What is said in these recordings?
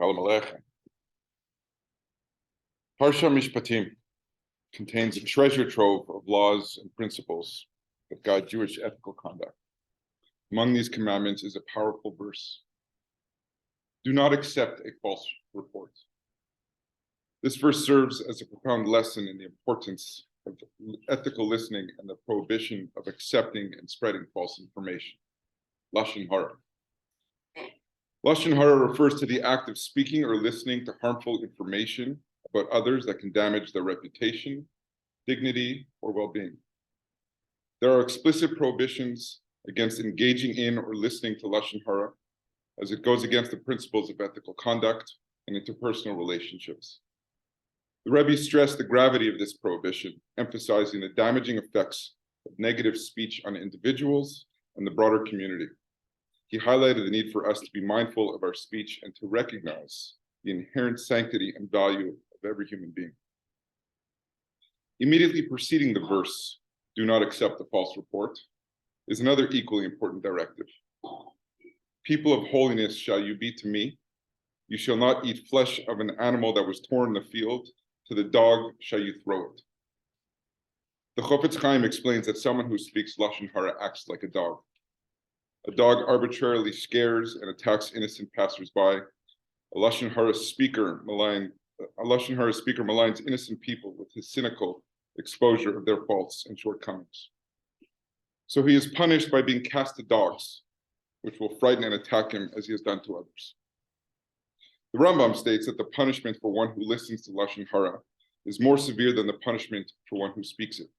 Shalom Aleichem. Parsha Mishpatim contains a treasure trove of laws and principles that guide Jewish ethical conduct. Among these commandments is a powerful verse. Do not accept a false report. This verse serves as a profound lesson in the importance of ethical listening and the prohibition of accepting and spreading false information. Lashon HaRaha. Lashon HaRaha refers to the act of speaking or listening to harmful information about others that can damage their reputation, dignity, or well-being. There are explicit prohibitions against engaging in or listening to Lashon HaRaha, as it goes against the principles of ethical conduct and interpersonal relationships. The Rebbe stressed the gravity of this prohibition, emphasizing the damaging effects of negative speech on individuals and the broader community. He highlighted the need for us to be mindful of our speech and to recognize the inherent sanctity and value of every human being. Immediately preceding the verse, "Do not accept the false report," is another equally important directive. "People of holiness shall you be to me. You shall not eat flesh of an animal that was torn in the field. To the dog shall you throw it." The Chofetz Chaim explains that someone who speaks Lashon HaRaha acts like a dog. A dog arbitrarily scares and attacks innocent passersby. A Lashon HaRaha speaker maligns innocent people with his cynical exposure of their faults and shortcomings. So he is punished by being cast to dogs, which will frighten and attack him as he has done to others. The Rambam states that the punishment for one who listens to Lashon HaRaha is more severe than the punishment for one who speaks it.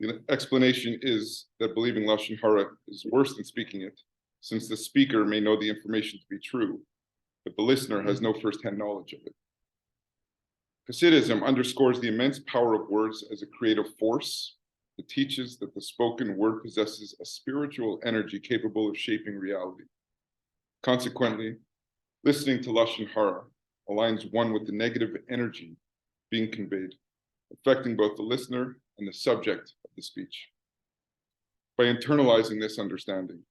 The explanation is that believing Lashon HaRaha is worse than speaking it, since the speaker may know the information to be true, but the listener has no firsthand knowledge of it. Hasidism underscores the immense power of words as a creative force. It teaches that the spoken word possesses a spiritual energy capable of shaping reality. Consequently, listening to Lashon HaRaha aligns one with the negative energy being conveyed, affecting both the listener and the subject of the speech. By internalizing this understanding,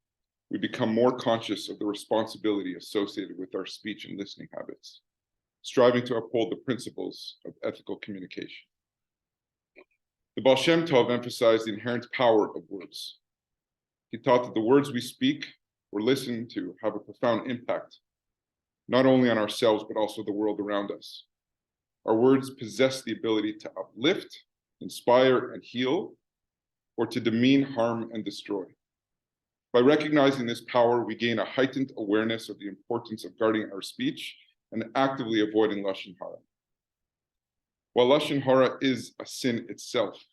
we become more conscious of the responsibility associated with our speech and listening habits, striving to uphold the principles of ethical communication. The Baal Shem Tov emphasized the inherent power of words. He taught that the words we speak or listen to have a profound impact, not only on ourselves, but also the world around us. Our words possess the ability to uplift, inspire, and heal, or to demean, harm, and destroy. By recognizing this power, we gain a heightened awareness of the importance of guarding our speech and actively avoiding Lashon HaRaha. While Lashon HaRaha is a sin itself,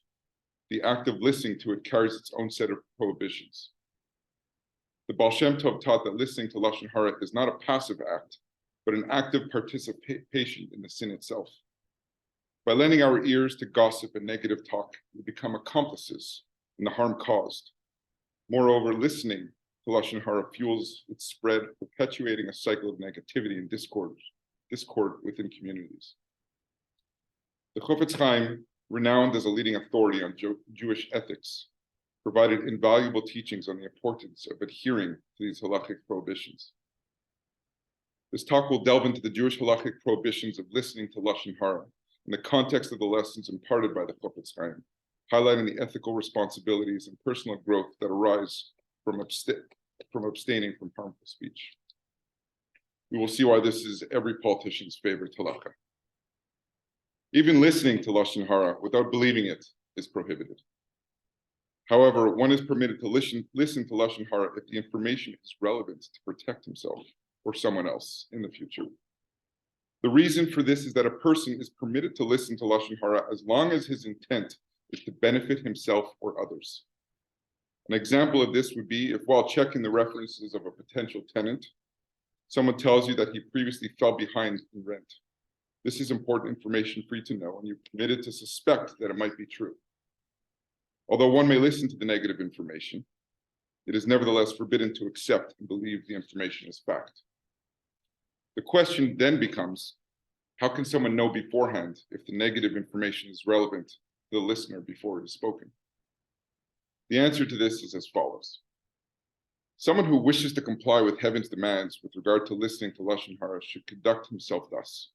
the act of listening to it carries its own set of prohibitions. The Baal Shem Tov taught that listening to Lashon HaRaha is not a passive act, but an active participation in the sin itself. By lending our ears to gossip and negative talk, we become accomplices in the harm caused. Moreover, listening to Lashon HaRaha fuels its spread, perpetuating a cycle of negativity and discord within communities. The Chofetz Chaim, renowned as a leading authority on Jewish ethics, provided invaluable teachings on the importance of adhering to these halachic prohibitions. This talk will delve into the Jewish halachic prohibitions of listening to Lashon HaRaha in the context of the lessons imparted by the Chofetz Chaim, highlighting the ethical responsibilities and personal growth that arise from abstaining from harmful speech. We will see why this is every politician's favorite halakha. Even listening to Lashon HaRaha without believing it is prohibited. However, one is permitted to listen to Lashon HaRaha if the information is relevant to protect himself or someone else in the future. The reason for this is that a person is permitted to listen to Lashon HaRaha as long as his intent is to benefit himself or others. An example of this would be if, while checking the references of a potential tenant, someone tells you that he previously fell behind in rent. This is important information for you to know, and you're permitted to suspect that it might be true. Although one may listen to the negative information, it is nevertheless forbidden to accept and believe the information as fact. The question then becomes, how can someone know beforehand if the negative information is relevant to the listener before it is spoken? The answer to this is as follows. Someone who wishes to comply with heaven's demands with regard to listening to Lashon HaRaha should conduct himself thus.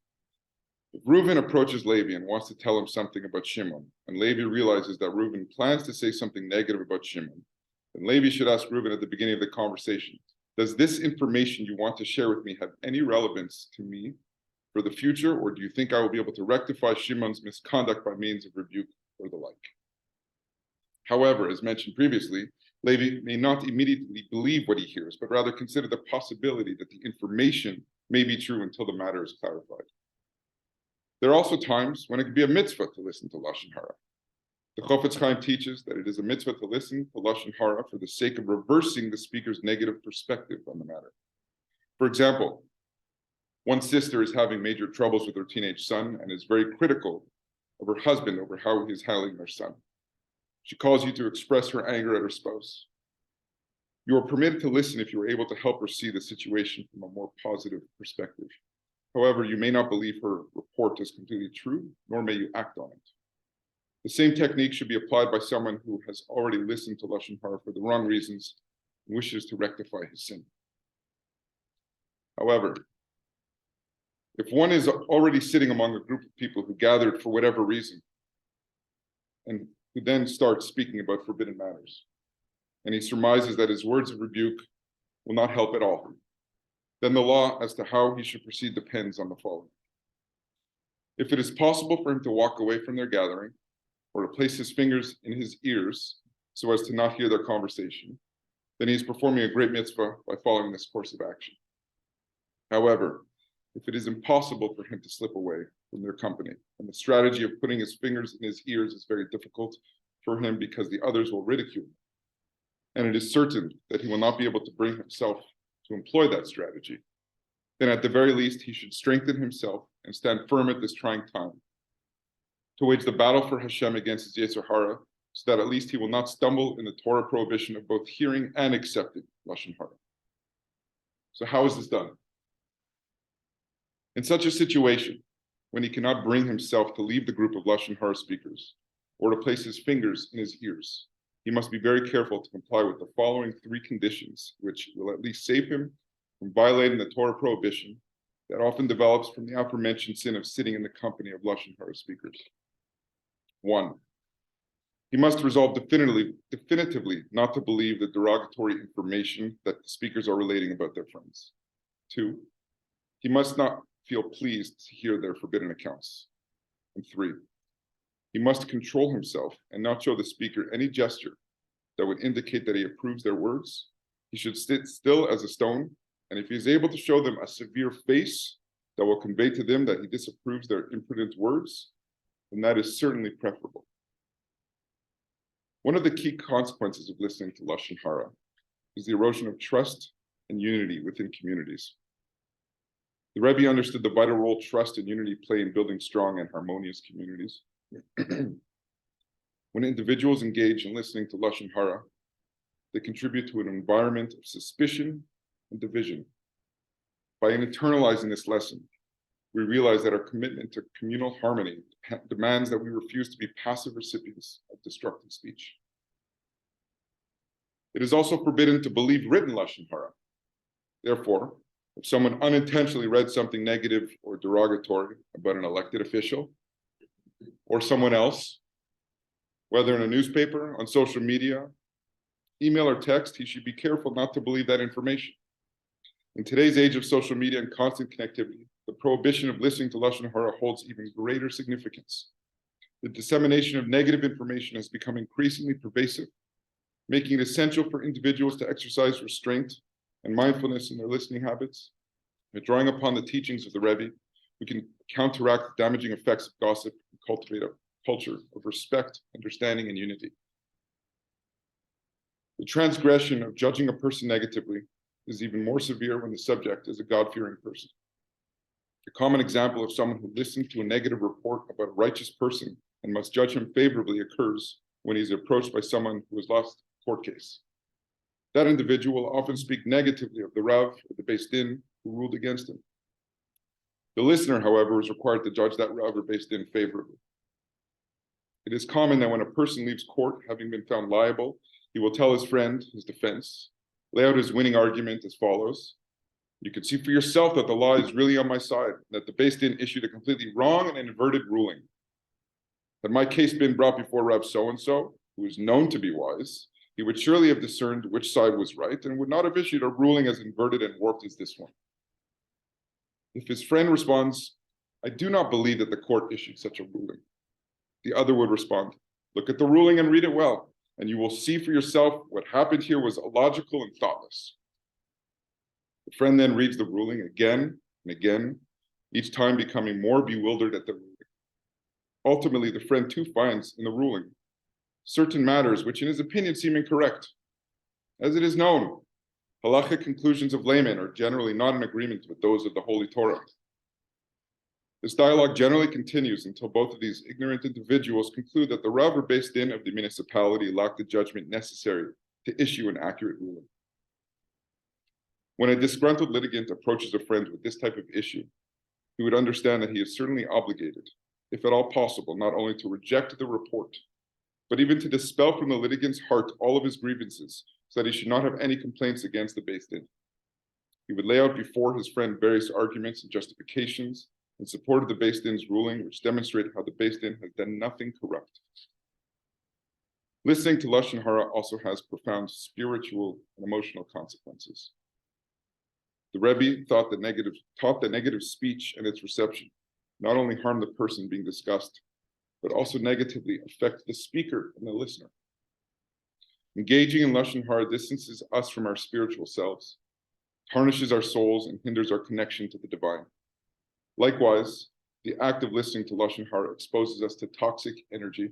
If Reuven approaches Levi and wants to tell him something about Shimon, and Levi realizes that Reuven plans to say something negative about Shimon, then Levi should ask Reuven at the beginning of the conversation, does this information you want to share with me have any relevance to me for the future, or do you think I will be able to rectify Shimon's misconduct by means of rebuke or the like? However, as mentioned previously, Levi may not immediately believe what he hears, but rather consider the possibility that the information may be true until the matter is clarified. There are also times when it could be a mitzvah to listen to Lashon HaRaha. The Chofetz Chaim teaches that it is a mitzvah to listen to Lashon HaRaha for the sake of reversing the speaker's negative perspective on the matter. For example, one sister is having major troubles with her teenage son and is very critical of her husband over how he is handling their son. She calls you to express her anger at her spouse. You are permitted to listen if you are able to help her see the situation from a more positive perspective. However, you may not believe her report is completely true, nor may you act on it. The same technique should be applied by someone who has already listened to Lashon HaRaha for the wrong reasons and wishes to rectify his sin. However, if one is already sitting among a group of people who gathered for whatever reason, and who then starts speaking about forbidden matters, and he surmises that his words of rebuke will not help at all, then the law as to how he should proceed depends on the following. If it is possible for him to walk away from their gathering, or to place his fingers in his ears so as to not hear their conversation, then he is performing a great mitzvah by following this course of action. However, if it is impossible for him to slip away from their company, and the strategy of putting his fingers in his ears is very difficult for him because the others will ridicule him, and it is certain that he will not be able to bring himself to employ that strategy, then at the very least he should strengthen himself and stand firm at this trying time, to wage the battle for Hashem against his Yetzer Hara, so that at least he will not stumble in the Torah prohibition of both hearing and accepting Lashon HaRaha. So how is this done? In such a situation, when he cannot bring himself to leave the group of Lashon HaRaha speakers, or to place his fingers in his ears, he must be very careful to comply with the following three conditions, which will at least save him from violating the Torah prohibition that often develops from the aforementioned sin of sitting in the company of Lashon HaRaha speakers. 1. He must resolve definitively not to believe the derogatory information that the speakers are relating about their friends. 2. He must not feel pleased to hear their forbidden accounts. And 3. He must control himself and not show the speaker any gesture that would indicate that he approves their words. He should sit still as a stone, and if he is able to show them a severe face that will convey to them that he disapproves their imprudent words, then that is certainly preferable. One of the key consequences of listening to Lashon HaRaha is the erosion of trust and unity within communities. The Rebbe understood the vital role trust and unity play in building strong and harmonious communities. When individuals engage in listening to Lashon HaRaha, they contribute to an environment of suspicion and division. By internalizing this lesson, we realize that our commitment to communal harmony demands that we refuse to be passive recipients of destructive speech. It is also forbidden to believe written Lashon HaRaha. Therefore, if someone unintentionally read something negative or derogatory about an elected official or someone else, whether in a newspaper, on social media, email, or text, he should be careful not to believe that information. In today's age of social media and constant connectivity, the prohibition of listening to Lashon HaRaha holds even greater significance. The dissemination of negative information has become increasingly pervasive, making it essential for individuals to exercise restraint and mindfulness in their listening habits. By drawing upon the teachings of the Rebbe, we can counteract the damaging effects of gossip and cultivate a culture of respect, understanding, and unity. The transgression of judging a person negatively is even more severe when the subject is a God-fearing person. A common example of someone who listened to a negative report about a righteous person and must judge him favorably occurs when he is approached by someone who has lost a court case. That individual will often speak negatively of the Rav or the Beis Din who ruled against him. The listener, however, is required to judge that Rav or Beis Din favorably. It is common that when a person leaves court, having been found liable, he will tell his friend, his defense, lay out his winning argument as follows. You can see for yourself that the law is really on my side, that the Beis Din issued a completely wrong and inverted ruling. Had my case been brought before Rab so-and-so, who is known to be wise, he would surely have discerned which side was right and would not have issued a ruling as inverted and warped as this one. If his friend responds, I do not believe that the court issued such a ruling, the other would respond, look at the ruling and read it well, and you will see for yourself what happened here was illogical and thoughtless. The friend then reads the ruling again and again, each time becoming more bewildered at the ruling. Ultimately, the friend too finds in the ruling certain matters which in his opinion seem incorrect. As it is known, halachic conclusions of laymen are generally not in agreement with those of the Holy Torah. This dialogue generally continues until both of these ignorant individuals conclude that the Rav or Beis Din of the municipality lacked the judgment necessary to issue an accurate ruling. When a disgruntled litigant approaches a friend with this type of issue, he would understand that he is certainly obligated, if at all possible, not only to reject the report, but even to dispel from the litigant's heart all of his grievances, so that he should not have any complaints against the Beis Din. He would lay out before his friend various arguments and justifications in support of the Beis Din's ruling, which demonstrate how the Beis Din has done nothing corrupt. Listening to Lashon HaRaha also has profound spiritual and emotional consequences. The Rebbe taught that negative speech and its reception not only harm the person being discussed, but also negatively affect the speaker and the listener. Engaging in Lashon HaRaha distances us from our spiritual selves, tarnishes our souls, and hinders our connection to the divine. Likewise, the act of listening to Lashon HaRaha exposes us to toxic energy,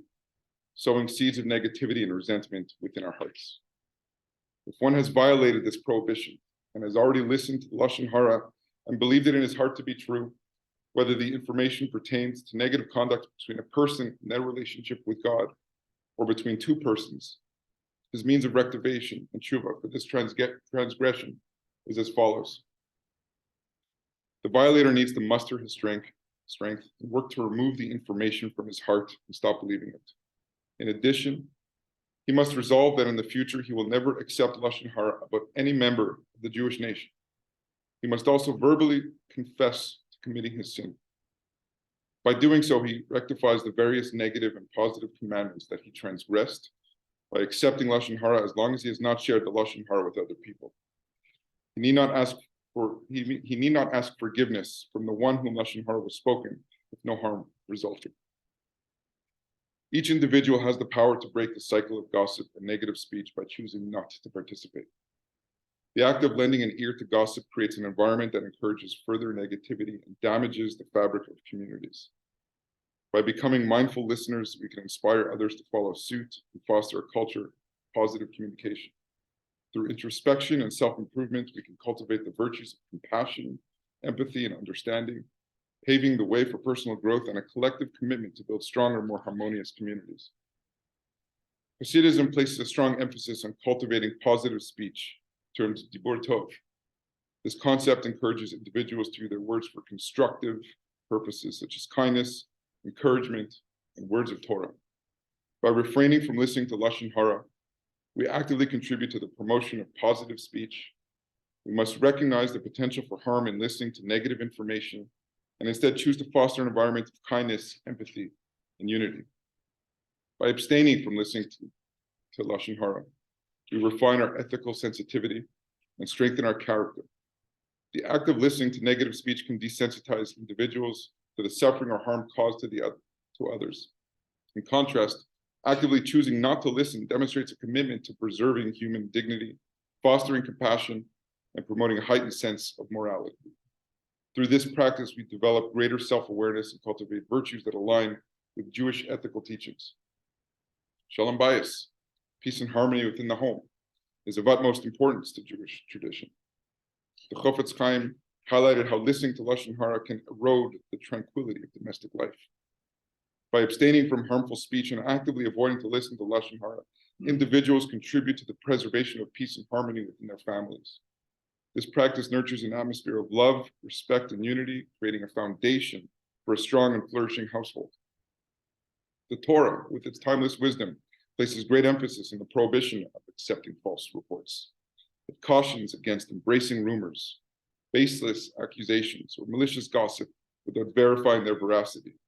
sowing seeds of negativity and resentment within our hearts. If one has violated this prohibition and has already listened to the Lashon HaRaha and believed it in his heart to be true, whether the information pertains to negative conduct between a person in their relationship with God or between two persons, his means of rectification and tshuva for this transgression is as follows. The violator needs to muster his strength and work to remove the information from his heart and stop believing it. In addition, he must resolve that in the future he will never accept Lashon HaRaha about any member of the Jewish nation. He must also verbally confess to committing his sin. By doing so, he rectifies the various negative and positive commandments that he transgressed by accepting Lashon HaRaha as long as he has not shared the Lashon HaRaha with other people. He need not ask forgiveness from the one whom Lashon HaRaha was spoken if no harm resulted. Each individual has the power to break the cycle of gossip and negative speech by choosing not to participate. The act of lending an ear to gossip creates an environment that encourages further negativity and damages the fabric of communities. By becoming mindful listeners, we can inspire others to follow suit and foster a culture of positive communication. Through introspection and self-improvement, we can cultivate the virtues of compassion, empathy, and understanding, paving the way for personal growth and a collective commitment to build stronger, more harmonious communities. Hasidism places a strong emphasis on cultivating positive speech, termed dibur tov. This concept encourages individuals to use their words for constructive purposes, such as kindness, encouragement, and words of Torah. By refraining from listening to Lashon HaRaha, we actively contribute to the promotion of positive speech. We must recognize the potential for harm in listening to negative information and instead choose to foster an environment of kindness, empathy, and unity. By abstaining from listening to Lashon HaRaha, we refine our ethical sensitivity and strengthen our character. The act of listening to negative speech can desensitize individuals to the suffering or harm caused to others. In contrast, actively choosing not to listen demonstrates a commitment to preserving human dignity, fostering compassion, and promoting a heightened sense of morality. Through this practice, we develop greater self-awareness and cultivate virtues that align with Jewish ethical teachings. Shalom bayis, peace and harmony within the home, is of utmost importance to Jewish tradition. The Chofetz Chaim highlighted how listening to Lashon HaRaha can erode the tranquility of domestic life. By abstaining from harmful speech and actively avoiding to listen to Lashon HaRaha, individuals contribute to the preservation of peace and harmony within their families. This practice nurtures an atmosphere of love, respect, and unity, creating a foundation for a strong and flourishing household. The Torah, with its timeless wisdom, places great emphasis on the prohibition of accepting false reports. It cautions against embracing rumors, baseless accusations, or malicious gossip without verifying their veracity.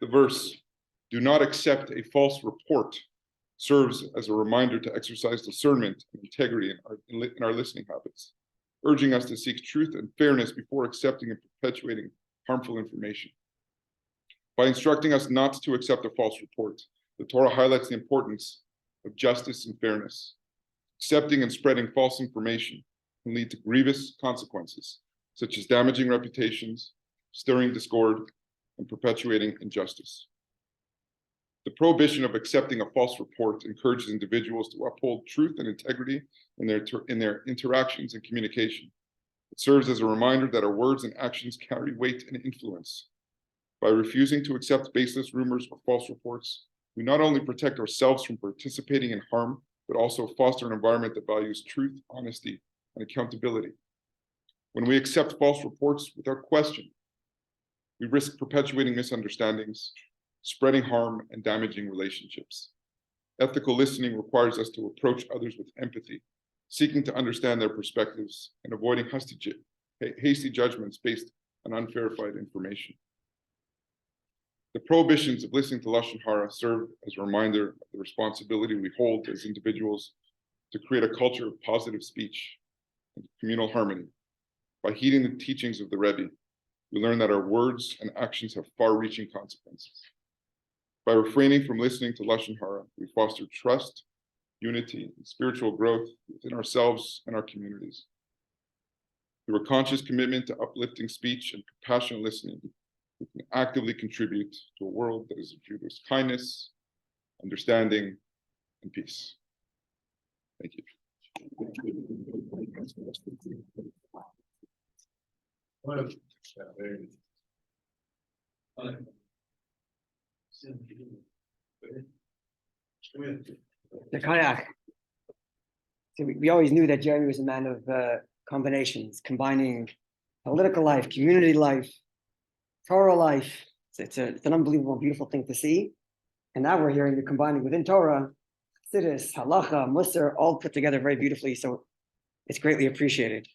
The verse, "Do not accept a false report," serves as a reminder to exercise discernment and integrity in our listening habits, urging us to seek truth and fairness before accepting and perpetuating harmful information. By instructing us not to accept a false report, the Torah highlights the importance of justice and fairness. Accepting and spreading false information can lead to grievous consequences, such as damaging reputations, stirring discord, and perpetuating injustice. The prohibition of accepting a false report encourages individuals to uphold truth and integrity in their interactions and communication. It serves as a reminder that our words and actions carry weight and influence. By refusing to accept baseless rumors or false reports, we not only protect ourselves from participating in harm, but also foster an environment that values truth, honesty, and accountability. When we accept false reports without question, we risk perpetuating misunderstandings, spreading harm, and damaging relationships. Ethical listening requires us to approach others with empathy, seeking to understand their perspectives and avoiding hasty judgments based on unverified information. The prohibitions of listening to Lashon Hara serve as a reminder of the responsibility we hold as individuals to create a culture of positive speech and communal harmony. By heeding the teachings of the Rebbe, we learn that our words and actions have far-reaching consequences. By refraining from listening to Lashon Hara, we foster trust, unity, and spiritual growth within ourselves and our communities. Through a conscious commitment to uplifting speech and compassionate listening, we can actively contribute to a world that is imbued with kindness, understanding, and peace. Thank you. The kayak. So we always knew that Jeremy was a man of combinations, combining political life, community life, Torah life. It's an unbelievable, beautiful thing to see. And now we're hearing you combining within Torah, Chassidus, HaRaha, Musar, all put together very beautifully. So it's greatly appreciated.